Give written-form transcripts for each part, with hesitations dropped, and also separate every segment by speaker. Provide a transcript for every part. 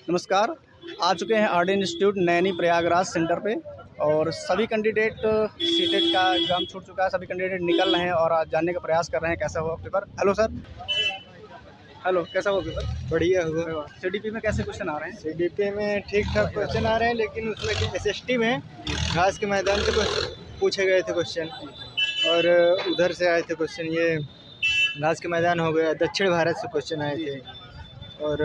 Speaker 1: नमस्कार। आ चुके हैं RD institute Naini Prayagraj centre पे और सभी कैंडिडेट सीटेट का एग्ज़ाम छूट चुका है। सभी कैंडिडेट निकल रहे हैं और आज जानने का प्रयास कर रहे हैं कैसा हुआ पेपर। Hello sir. हेलो, कैसा हुआ पेपर?
Speaker 2: बढ़िया हुआ।
Speaker 1: सीडीपी में कैसे क्वेश्चन आ रहे हैं?
Speaker 2: सीडीपी में ठीक ठाक क्वेश्चन आ रहे हैं, लेकिन उसमें एसएसटी में घास के मैदान से पूछे गए थे क्वेश्चन, और उधर से आए थे क्वेश्चन। ये घास के मैदान हो गया, दक्षिण भारत से क्वेश्चन आए थे।
Speaker 1: और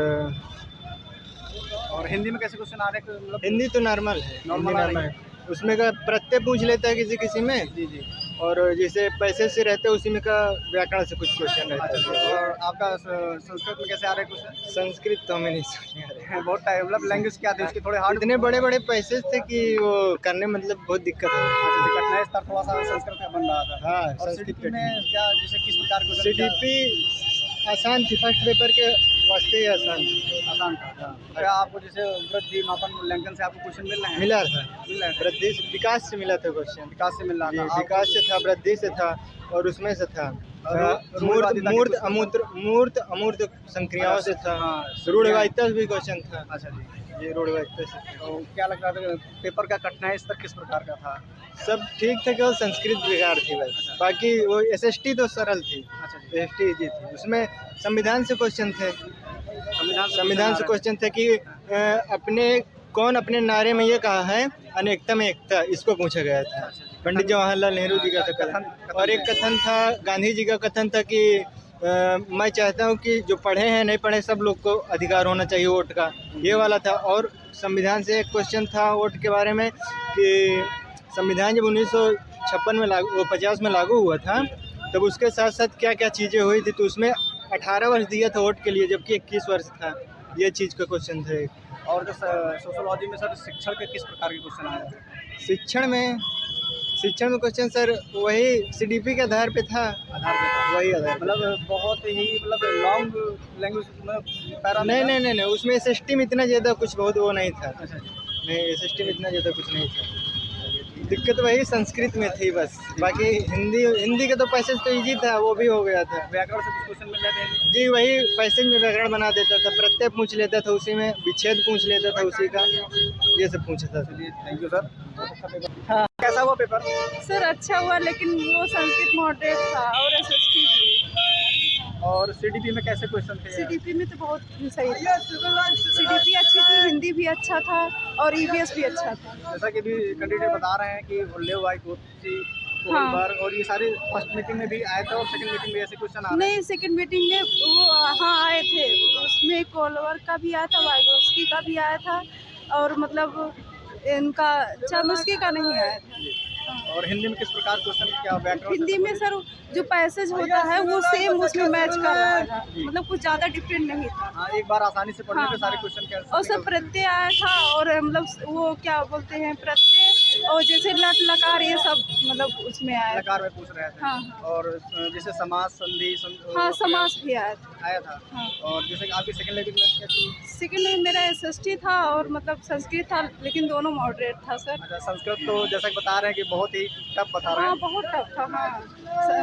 Speaker 1: हिंदी में कैसे क्वेश्चन आ रहे हैं? मतलब
Speaker 2: हिंदी तो नॉर्मल है,
Speaker 1: नॉर्मल है।
Speaker 2: उसमें का प्रत्यय पूछ लेता है किसी किसी में
Speaker 1: जी जी।
Speaker 2: और जैसे पैसे से रहते हैं उसी में का व्याकरण से कुछ क्वेश्चन रहता
Speaker 1: अच्छा,
Speaker 2: है।
Speaker 1: और आपका संस्कृत में कैसे आ रहे हैं क्वेश्चन?
Speaker 2: संस्कृत तो हमें नहीं समझ आ रहा है।
Speaker 1: बहुत टाइम, मतलब लैंग्वेज क्या थी उसके थोड़े हार्ड?
Speaker 2: इतने बड़े बड़े पैसेज थे कि वो करने मतलब बहुत दिक्कत हो रही है।
Speaker 1: कठिनाई स्तर थोड़ा सा संस्कृत का बन रहा था।
Speaker 2: हाँ,
Speaker 1: और
Speaker 2: संस्कृत
Speaker 1: सीडीपी में क्या, जैसे किस प्रकार के
Speaker 2: सीडीपी आसान थी, फर्स्ट पेपर के वास्ते ही आसान थी।
Speaker 1: आसान था? क्या आपको जैसे वृद्धि मापन मूल्यांकन से आपको क्वेश्चन मिल रहे हैं?
Speaker 2: मिला था,
Speaker 1: मिल रहे हैं।
Speaker 2: वृद्धि से, विकास से मिला था क्वेश्चन।
Speaker 1: विकास से मिल रहा था?
Speaker 2: विकास से था, वृद्धि से था, और उसमें से था मूर्त अमूर्त संक्रियाओं से था। रूढ़वादिता से भी क्वेश्चन था।
Speaker 1: अच्छा जी।
Speaker 2: ये रूढ़वादिता से।
Speaker 1: तो क्या लग रहा था पेपर का कठिनाई स्तर किस प्रकार का था?
Speaker 2: सब ठीक था, केवल संस्कृत बेकार थी बस। बाकी वो एसएसटी तो सरल थी।
Speaker 1: अच्छा जी।
Speaker 2: एसएसटी इजी थी। उसमें संविधान से क्वेश्चन थे। संविधान से क्वेश्चन थे कि कौन अपने नारे में ये कहा है, अनेकता में एकता, इसको पूछा गया था। पंडित जवाहरलाल नेहरू जी का था कथन। और एक कथन था, गांधी जी का कथन था कि मैं चाहता हूँ कि जो पढ़े हैं नहीं पढ़े सब लोग को अधिकार होना चाहिए वोट का, ये वाला था। और संविधान से एक क्वेश्चन था वोट के बारे में कि संविधान जब 1956 में लागू 50 में लागू हुआ था, तब उसके साथ साथ क्या क्या चीज़ें हुई थी, तो उसमें 18 वर्ष दिया था वोट के लिए, जबकि 21 वर्ष था। ये चीज़ का क्वेश्चन था एक।
Speaker 1: और जो सोशोलॉजी में सर शिक्षण के किस प्रकार के क्वेश्चन आए?
Speaker 2: शिक्षण में क्वेश्चन सर वही सीडीपी के आधार पे था। वही आधार,
Speaker 1: मतलब बहुत ही मतलब लॉन्ग लैंग्वेज में
Speaker 2: नहीं, उसमें एसएसटी में इतना ज़्यादा कुछ बहुत वो नहीं था।
Speaker 1: अच्छा जी।
Speaker 2: नहीं, एसएसटी में इतना ज़्यादा कुछ नहीं था। दिक्कत वही संस्कृत में थी बस। बाकी हिंदी का तो पैसेज तो इजी था, वो भी हो गया था।
Speaker 1: व्याकरण से कुछ क्वेश्चन मिल जाते हैं?
Speaker 2: जी, वही पैसेज में व्याकरण बना देता था, प्रत्यय पूछ लेता था उसी में, विच्छेद पूछ लेता था उसी का, ये सब पूछा था।
Speaker 1: Thank you sir. हाँ, कैसा हुआ पेपर?
Speaker 3: सर अच्छा हुआ, लेकिन वो संस्कृत मॉडरेट था और एसएसटी भी।
Speaker 1: और सीडीपी में कैसे क्वेश्चन थे?
Speaker 3: सीडीपी में तो बहुत सही था। सीडीपी अच्छी थी, हिंदी भी अच्छा था और ईवीएस भी अच्छा था।
Speaker 1: जैसा कि भी कैंडिडेट बता रहे हैं कि और ये सारे फर्स्ट मीटिंग में भी आए थे और सेकंड मीटिंग में ऐसे क्वेश्चन आ रहे हैं?
Speaker 3: नहीं, सेकंड मीटिंग में वो आए थे, उसमें कोलवर का भी आया था, वाइगोस्की का भी आया था, और मतलब इनका चामुस्की का नहीं आया था।
Speaker 1: और हिंदी में किस प्रकार क्वेश्चन, क्या व्याकरण?
Speaker 3: हिंदी में सर जो पैसेज होता है वो सेम उसमें मैच कर रहा था, मतलब कुछ ज़्यादा डिफरेंट नहीं था।
Speaker 1: हाँ, एक बार आसानी से पढ़ने पे सारे क्वेश्चन क्या?
Speaker 3: और सब प्रत्यय आया था, और मतलब वो क्या बोलते हैं प्रत्यय, और जैसे लट लकार ये सब मतलब उसमें आया।
Speaker 1: लकार में पूछ रहे थे।
Speaker 3: हाँ।
Speaker 1: और जैसे समास संधि
Speaker 3: हाँ, समास भी आया
Speaker 1: था।
Speaker 3: हाँ।
Speaker 1: और जैसे कि आपकी सेकंड लैंग्वेज में क्या थी?
Speaker 3: सेकंड में मेरा एसएसटी था और मतलब संस्कृत था, लेकिन दोनों मॉडरेट था सर।
Speaker 1: अच्छा, संस्कृत तो जैसा कि बता रहे हैं कि बहुत ही टफ बता रहे हैं।
Speaker 3: हाँ, बहुत टफ था। हाँ,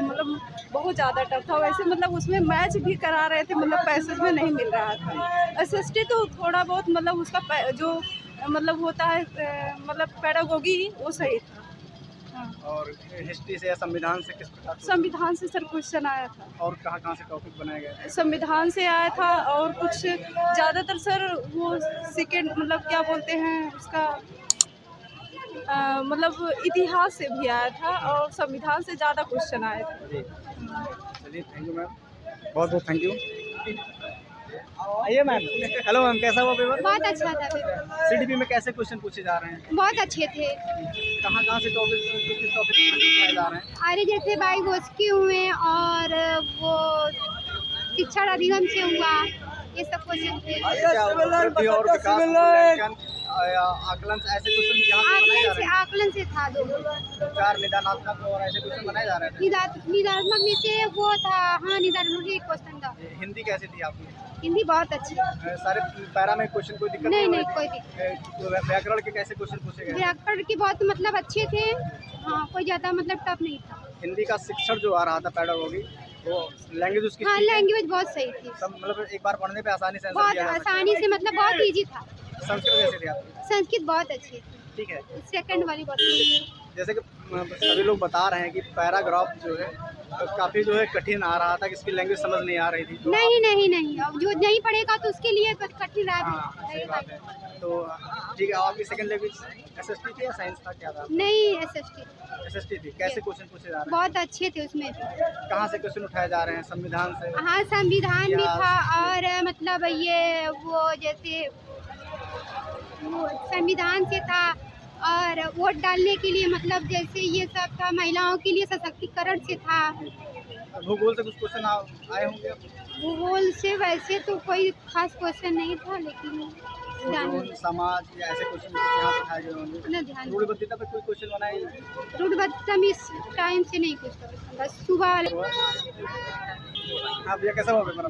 Speaker 3: मतलब बहुत ज़्यादा टफ था। वैसे मतलब उसमें मैच भी करा रहे थे, मतलब पैसेज में नहीं मिल रहा था। एसएसटी तो थोड़ा बहुत मतलब उसका जो मतलब होता है मतलब पेडागोगी वो सही था। हाँ।
Speaker 1: और हिस्ट्री से या संविधान से किस प्रकार?
Speaker 3: संविधान से सर क्वेश्चन आया था।
Speaker 1: और कहाँ से टॉपिक बनाया गया?
Speaker 3: संविधान से आया था, और कुछ ज़्यादातर सर वो सेकेंड मतलब क्या बोलते हैं उसका मतलब इतिहास से भी आया था, और संविधान से ज़्यादा क्वेश्चन आए थे।
Speaker 1: चलिए, थैंक यू मैम, बहुत बहुत थैंक यू। आइए मैम। हेलो मैम, कैसा हुआ पेपर?
Speaker 4: बहुत अच्छा था पेपर।
Speaker 1: सीडीपी में कैसे क्वेश्चन पूछे जा रहे हैं?
Speaker 4: बहुत अच्छे थे।
Speaker 1: कहाँ से टॉपिक, किस टॉपिक पूछे जा रहे हैं?
Speaker 4: अरे जैसे वाइगोस्की हुए और वो शिक्षण अधिगम से हुआ, ये सब क्वेश्चन थे।
Speaker 1: वृद्धि और विकास मूल्यांकन, आकलन ऐसे क्वेश्चन यहाँ पे बनाए जा रहे हैं?
Speaker 4: आकलन से था दो।
Speaker 1: चार निदानात्मक और ऐसे क्वेश्चन बनाए जा रहे थे।
Speaker 4: निदानात्मक में से वो था। हाँ, निदानात्मक एक क्वेश्चन था।
Speaker 1: हिंदी कैसी थी आपकी?
Speaker 4: हिंदी बहुत अच्छी।
Speaker 1: सारे पैरा में क्वेश्चन कोई दिक्कत
Speaker 4: नहीं,
Speaker 1: नहीं
Speaker 4: कोई दिक्कत।
Speaker 1: व्याकरण के कैसे क्वेश्चन पूछे गए?
Speaker 4: व्याकरण के बहुत मतलब अच्छे थे। हाँ, कोई ज़्यादा मतलब टफ नहीं था।
Speaker 1: हिंदी का शिक्षण जो आ रहा था पेडागोगी, वो लैंग्वेज उसकी
Speaker 4: हाँ
Speaker 1: ठीक है?
Speaker 4: लैंग्वेज बहुत सही थी,
Speaker 1: सब मतलब एक बार पढ़ने पे आसानी से आंसर
Speaker 4: बहुत
Speaker 1: दिया जा सकता
Speaker 4: आसानी से, मतलब बहुत इजी था।
Speaker 1: है। संस्कृत कैसे थी आपकी?
Speaker 4: संस्कृत बहुत अच्छी थी,
Speaker 1: ठीक है।
Speaker 4: सेकंड वाली बहुत अच्छी थी।
Speaker 1: जैसे कि सभी लोग बता रहे हैं कि पैराग्राफ जो है काफ़ी जो है कठिन आ रहा था, कि इसकी लैंग्वेज समझ नहीं आ रही थी। तो
Speaker 4: नहीं नहीं नहीं, अब जो नहीं पढ़ेगा तो उसके लिए कठिन रहा।
Speaker 1: हाँ, सही बात है। तो ठीक है, आपकी सेकंड लैंग्वेज एसएसटी थी या साइंस था, क्या था?
Speaker 4: नहीं एसएसटी
Speaker 1: एसएसटी थी। कैसे क्वेश्चन पूछे जा रहे हैं?
Speaker 4: बहुत अच्छे थे उसमें।
Speaker 1: कहाँ से क्वेश्चन उठाए जा रहे हैं? संविधान से?
Speaker 4: हाँ संविधान भी
Speaker 1: इतिहास।
Speaker 4: था, और मतलब ये वो जैसे वो संविधान से था, और वोट डालने के लिए मतलब जैसे ये सब था, महिलाओं के लिए सशक्तिकरण से था।
Speaker 1: भूगोल से कुछ क्वेश्चन आए होंगे?
Speaker 4: भूगोल से वैसे तो कोई खास क्वेश्चन नहीं था, लेकिन
Speaker 1: भूगोल, समाज या ऐसे क्वेश्चन यहाँ पे उठाए गए होंगे।
Speaker 4: उतना ध्यान
Speaker 1: रूढ़िबद्धता पे कोई क्वेश्चन बनाए?
Speaker 4: रूढ़िबद्धता में इस टाइम से नहीं कुछ था, बस सुबह वाले।
Speaker 1: हाँ भैया, कैसा हुआ पेपर?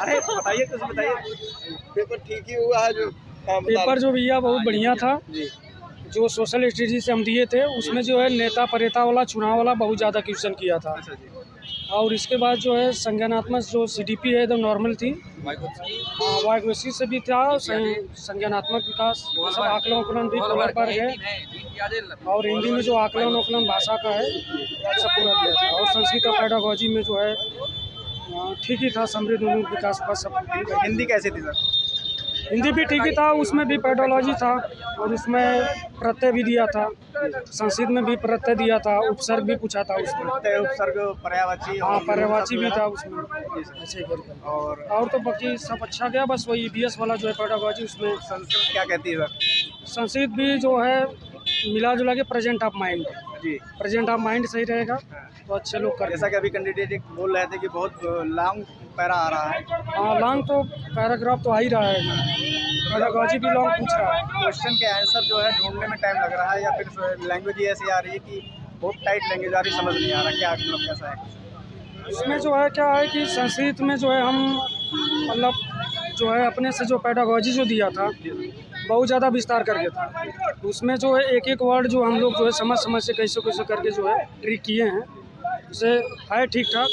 Speaker 1: अरे बताइए, कुछ बताइए।
Speaker 2: पेपर ठीक ही हुआ है। जो
Speaker 5: पेपर जो भैया बहुत बढ़िया था। जो सोशल स्टडीज से हम दिए थे उसमें जो है नेता परेता वाला, चुनाव वाला बहुत ज़्यादा क्वेश्चन किया था।
Speaker 1: अच्छा जी।
Speaker 5: और इसके बाद जो है संज्ञानात्मक जो सीडीपी है एकदम नॉर्मल थी। वाइग्वेसी से भी था, संज्ञानात्मक विकास, सब आकलन उकलन भी कवर पर है। और हिंदी में जो आकलन उकलन भाषा का है सब पूरा दिया था। और संस्कृत और पेडागोजी में जो है ठीक ही था, समृद्ध विकास पर सब।
Speaker 1: हिंदी कैसी थी सर?
Speaker 5: हिंदी भी ठीक ही था, उसमें भी पेडोलॉजी था और उसमें प्रत्यय भी दिया था। संस्कृत में भी प्रत्यय दिया था, उपसर्ग भी पूछा था उसमें।
Speaker 1: प्रत्यय, उपसर्ग, पर्यायवाची।
Speaker 5: हाँ पर्यायवाची भी था उसमें, ऐसे करके। और तो बाकी सब अच्छा गया, बस वही ईवीएस वाला जो है पेडागोजी, उसमें
Speaker 1: संस्कृत क्या कहती है सर?
Speaker 5: संस्कृत भी जो है मिला जुला के प्रेजेंट ऑफ माइंड
Speaker 1: जी।
Speaker 5: प्रेजेंट ऑफ माइंड सही रहेगा तो अच्छे लोग कर।
Speaker 1: जैसा कि अभी कैंडिडेट एक बोल रहे थे कि बहुत लॉन्ग पैरा आ रहा है।
Speaker 5: हाँ लॉन्ग तो पैराग्राफ तो आ ही रहा है, पेडागोजी भी लॉन्ग पूछ रहा है।
Speaker 1: क्वेश्चन के आंसर जो है ढूंढने में टाइम लग रहा है, या फिर लैंग्वेज ही ऐसी आ रही है कि बहुत टाइट लैंग्वेज आ रही है, समझ नहीं आ रहा क्या मतलब कैसा है?
Speaker 5: इसमें जो है क्या है कि संस्कृत में जो है हम मतलब जो है अपने से जो पेडागोजी जो दिया था बहुत ज़्यादा विस्तार करके था। उसमें जो है एक एक वर्ड जो हम लोग जो है समझ समझ से कैसे कैसे करके जो है ट्रिक किए हैं, उसे है ठीक ठाक।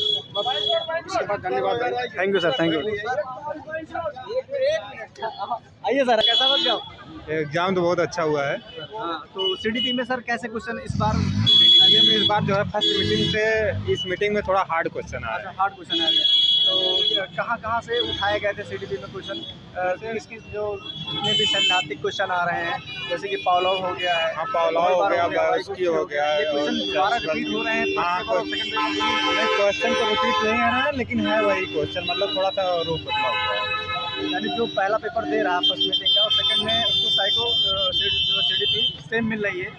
Speaker 5: इसके बाद धन्यवाद।
Speaker 1: Thank you sir, thank you. आइए सर, कैसा बन जाओ?
Speaker 2: एग्जाम तो बहुत अच्छा हुआ है।
Speaker 1: हाँ, तो सीडीपी में सर कैसे क्वेश्चन इस बार?
Speaker 2: इस बार जो है फर्स्ट मीटिंग से इस मीटिंग में थोड़ा हार्ड क्वेश्चन आया है।
Speaker 1: हार्ड क्वेश्चन है। तो कहाँ से उठाए गए थे सीडीपी में क्वेश्चन? किसकी जो जितने भी सैद्धांतिक क्वेश्चन आ रहे हैं, जैसे कि पावलोव हो गया है।
Speaker 2: हाँ पावलोव हो गया, बायोस्की हो गया है।
Speaker 1: क्वेश्चन दोबारा रिपीट हो रहे हैं।
Speaker 2: हाँ क्वेश्चन तो रिपीट नहीं आ रहा है, लेकिन है वही क्वेश्चन, मतलब थोड़ा सा रूप बदला हुआ है।
Speaker 1: यानी जो पहला पेपर दे रहा है फर्स्ट मीटिंग का, और सेकंड में उसको साइको जो सीडीपी सेम मिल रही है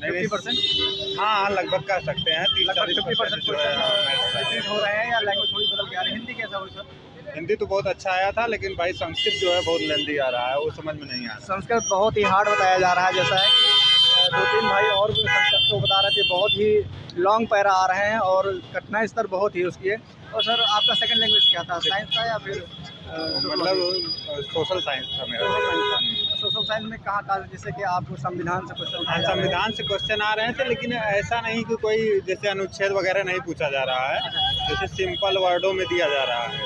Speaker 1: 50%।
Speaker 2: हाँ लगभग कह सकते हैं
Speaker 1: 30-40%
Speaker 2: जो है
Speaker 1: रिपीट हो रहे हैं, या लैंग्वेज थोड़ी बदल के आ रही है? हिंदी कैसा हुई सर?
Speaker 2: हिंदी तो बहुत अच्छा आया था, लेकिन भाई संस्कृत जो है बहुत लेंदी आ रहा है, वो समझ में नहीं आ रहा।
Speaker 1: संस्कृत बहुत ही हार्ड बताया जा रहा है। जैसा है कि 2-3 भाई और भी संस्कृत को बता रहे थे, बहुत ही लॉन्ग पैरा आ रहे हैं और कठिनाई स्तर बहुत ही उसकी है। और सर आपका सेकंड लैंग्वेज क्या था? साइंस था या फिर
Speaker 2: मतलब सोशल साइंस था मेरा।
Speaker 1: सोशल साइंस में कहाँ जैसे कि आपको संविधान से क्वेश्चन?
Speaker 2: हाँ संविधान से क्वेश्चन आ रहे थे, लेकिन ऐसा नहीं कि कोई जैसे अनुच्छेद वगैरह नहीं पूछा जा रहा है, जैसे सिंपल वर्डों में दिया जा रहा है।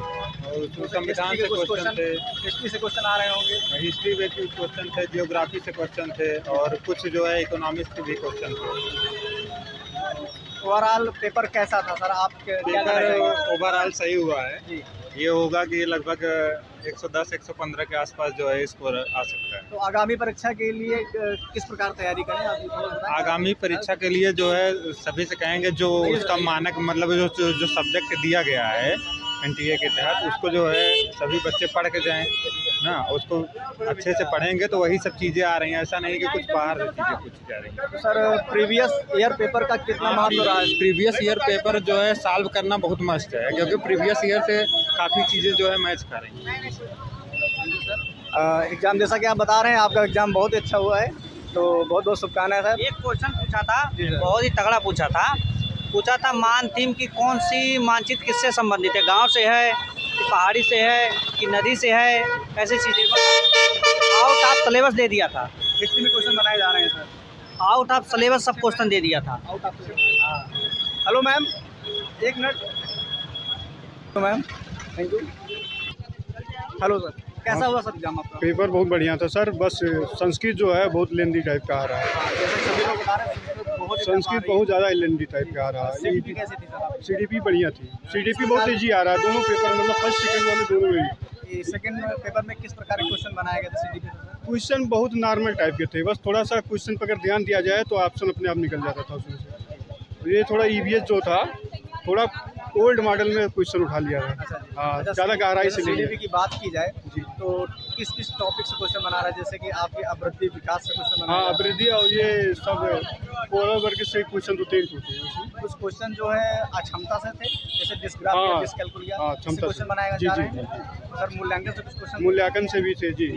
Speaker 2: और संविधान से क्वेश्चन थे,
Speaker 1: हिस्ट्री से क्वेश्चन आ रहे होंगे।
Speaker 2: हिस्ट्री में भी क्वेश्चन थे, जियोग्राफी से क्वेश्चन थे, और कुछ जो है इकोनॉमिक्स के भी क्वेश्चन थे।
Speaker 1: ओवरऑल पेपर कैसा था सर? आप
Speaker 2: पेपर ओवरऑल सही हुआ है
Speaker 1: जी।
Speaker 2: ये होगा कि लगभग 110-115 के आसपास जो है स्कोर आ सकता है।
Speaker 1: तो आगामी परीक्षा के लिए किस प्रकार तैयारी करें आप थोड़ा बताएं?
Speaker 2: आगामी परीक्षा के लिए जो है सभी से कहेंगे जो उसका मानक मतलब जो सब्जेक्ट दिया गया है एनटीए के तहत, उसको जो है सभी बच्चे पढ़ के जाएं ना, उसको अच्छे से पढ़ेंगे तो वही सब चीज़ें आ रही हैं। ऐसा नहीं कि कुछ बाहर से चीज़ें पूछी जा रही हैं।
Speaker 1: तो सर प्रीवियस ईयर पेपर का कितना महत्व रहा है?
Speaker 2: प्रीवियस ईयर पेपर जो है सॉल्व करना बहुत मस्त है, क्योंकि प्रीवियस ईयर से काफ़ी चीज़ें जो है मैच कर रही हैं।
Speaker 1: एग्जाम जैसा कि आप बता रहे हैं, आपका एग्जाम बहुत अच्छा हुआ है, तो बहुत बहुत शुभकामनाएं सर।
Speaker 6: एक क्वेश्चन पूछा था, बहुत ही तगड़ा पूछा था मान थीम की कौन सी मानचित्र किससे संबंधित है? गांव से है कि पहाड़ी से है कि नदी से है? ऐसी चीज़ें आउट ऑफ सिलेबस दे दिया था।
Speaker 1: हिस्ट्री में क्वेश्चन बनाए जा रहे हैं सर?
Speaker 6: आउट ऑफ सिलेबस सब क्वेश्चन दे दिया था।
Speaker 1: Out of. हेलो मैम, एक मिनट तो ma'am, thank you. Hello sir, कैसा हुआ सर एग्जाम आपका?
Speaker 7: पेपर बहुत बढ़िया था सर, बस संस्कृत जो है बहुत लेंदी टाइप का आ रहा है।
Speaker 1: जैसे सभी लोग बता रहे हैं
Speaker 7: संस्कृत बहुत ज़्यादा लेंदी टाइप का आ रहा है।
Speaker 1: सीडीपी कैसी थी सर?
Speaker 7: सीडीपी बढ़िया थी, सीडीपी बहुत ईजी आ रहा है दोनों पेपर, मतलब फर्स्ट सेकंड वाले दोनों में।
Speaker 1: सेकंड पेपर में किस प्रकार के क्वेश्चन बनाए गए थे सीडीपी से?
Speaker 7: क्वेश्चन बहुत नॉर्मल टाइप के थे, बस थोड़ा सा क्वेश्चन पर अगर ध्यान दिया जाए तो ऑप्शन अपने आप निकल जाता था उसमें से। ये थोड़ा ईवीएस जो था थोड़ा ओल्ड मॉडल में क्वेश्चन उठा लिया है। हाँ, ज़्यादा गहराई से नहीं
Speaker 1: सीडीपी की बात की जाए तो किस किस टॉपिक से क्वेश्चन बना रहा है? जैसे कि आपकी अभिवृद्धि विकास से क्वेश्चन बना
Speaker 7: हाँ,
Speaker 1: रहा है।
Speaker 7: अभिवृद्धि और ये सब पूरा वर्ग से क्वेश्चन तो 3 पूछे हैं।
Speaker 1: कुछ क्वेश्चन जो है अक्षमता से थे, जैसे डिस्ग्राफ
Speaker 7: हाँ,
Speaker 1: या डिस्कैलकुलिया,
Speaker 7: हाँ, क्षमता
Speaker 1: क्वेश्चन
Speaker 7: से।
Speaker 1: बनाए
Speaker 7: जी,
Speaker 1: जा
Speaker 7: जी,
Speaker 1: रहे हैं। सर मूल्यांकन से कुछ क्वेश्चन,
Speaker 7: मूल्यांकन से भी थे जी।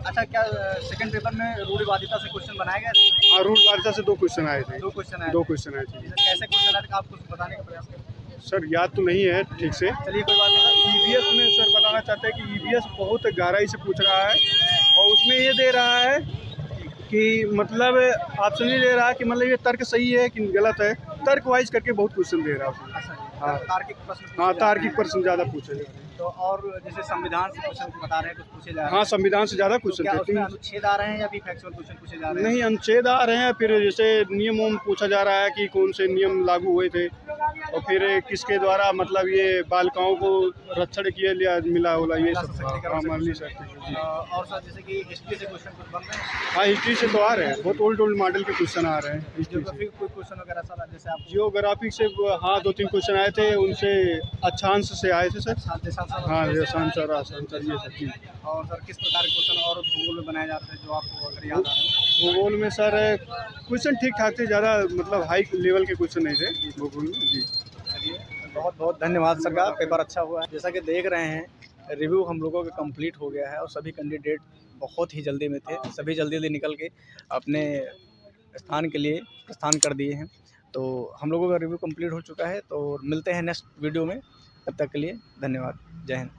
Speaker 1: अच्छा, क्या सेकंड पेपर में रूढ़िवादिता से क्वेश्चन बनाए गए?
Speaker 7: हाँ, रूट वार्ता से 2 क्वेश्चन आए थे।
Speaker 1: 2 क्वेश्चन आए।
Speaker 7: 2 क्वेश्चन आए थे।
Speaker 1: कैसे क्वेश्चन आए थे आप कुछ बताने का प्रयास करें?
Speaker 7: सर याद तो नहीं है ठीक से।
Speaker 1: चलिए कोई बात नहीं।
Speaker 7: ईवीएस में सर बताना चाहते हैं कि ईवीएस बहुत गहराई से पूछ रहा है और उसमें ये दे रहा है कि मतलब ऑप्शन ही दे रहा है कि मतलब ये तर्क सही है कि गलत है, तर्क वाइज करके बहुत क्वेश्चन दे रहा है उसमें।
Speaker 1: अच्छा,
Speaker 7: हाँ।
Speaker 1: तार्किक प्रश्न पूछे
Speaker 7: हाँ,
Speaker 1: जा
Speaker 7: तार्किक
Speaker 1: रहे हैं।
Speaker 7: प्रश्न ज़्यादा पूछे जा रहे हैं।
Speaker 1: तो और जैसे संविधान से क्वेश्चन बता रहे हैं, कुछ पूछे जा रहे हैं।
Speaker 7: हाँ, संविधान से ज़्यादा
Speaker 1: तो
Speaker 7: क्वेश्चन
Speaker 1: क्या
Speaker 7: थे।
Speaker 1: उसमें अनुच्छेद आ रहे हैं या फिर फैक्चुअल क्वेश्चन पूछे जा रहे हैं?
Speaker 7: नहीं, अनुच्छेद आ रहे हैं, फिर जैसे नियम उम पूछा जा रहा है कि कौन से नियम लागू हुए थे और फिर किसके द्वारा मतलब ये बालिकाओं को रक्षण किया लिया मिला होला, ये सब। हाँ, माननीय सर।
Speaker 1: और सर जैसे कि हिस्ट्री से क्वेश्चन कुछ बन रहे हैं,
Speaker 7: हाँ, हिस्ट्री से तो आ रहे हैं, बहुत ओल्ड मॉडल के क्वेश्चन आ रहे हैं हिस्ट्री से।
Speaker 1: जियोग्राफी कोई क्वेश्चन वगैरह सर जैसे आप
Speaker 7: जियोग्राफी से हाँ 2-3 क्वेश्चन आए थे, उनसे अक्षांश से आए थे सर। हाँ, ये आंसर ये सब चीज़।
Speaker 1: और सर किस प्रकार के क्वेश्चन और भूगोल में बनाए जाते हैं जो आपको अगर याद आ रहे हैं?
Speaker 7: भूगोल में सर क्वेश्चन ठीक ठाक थे, ज़्यादा मतलब हाई लेवल के क्वेश्चन नहीं थे भूगोल में जी।
Speaker 1: चलिए, बहुत बहुत धन्यवाद सर का, पेपर अच्छा हुआ है। जैसा कि देख रहे हैं रिव्यू हम लोगों का कंप्लीट हो गया है और सभी कैंडिडेट बहुत ही जल्दी में थे, सभी जल्दी जल्दी निकल के अपने स्थान के लिए प्रस्थान कर दिए हैं। तो हम लोगों का रिव्यू कंप्लीट हो चुका है, तो मिलते हैं नेक्स्ट वीडियो में, तब तक के लिए धन्यवाद, जय हिंद।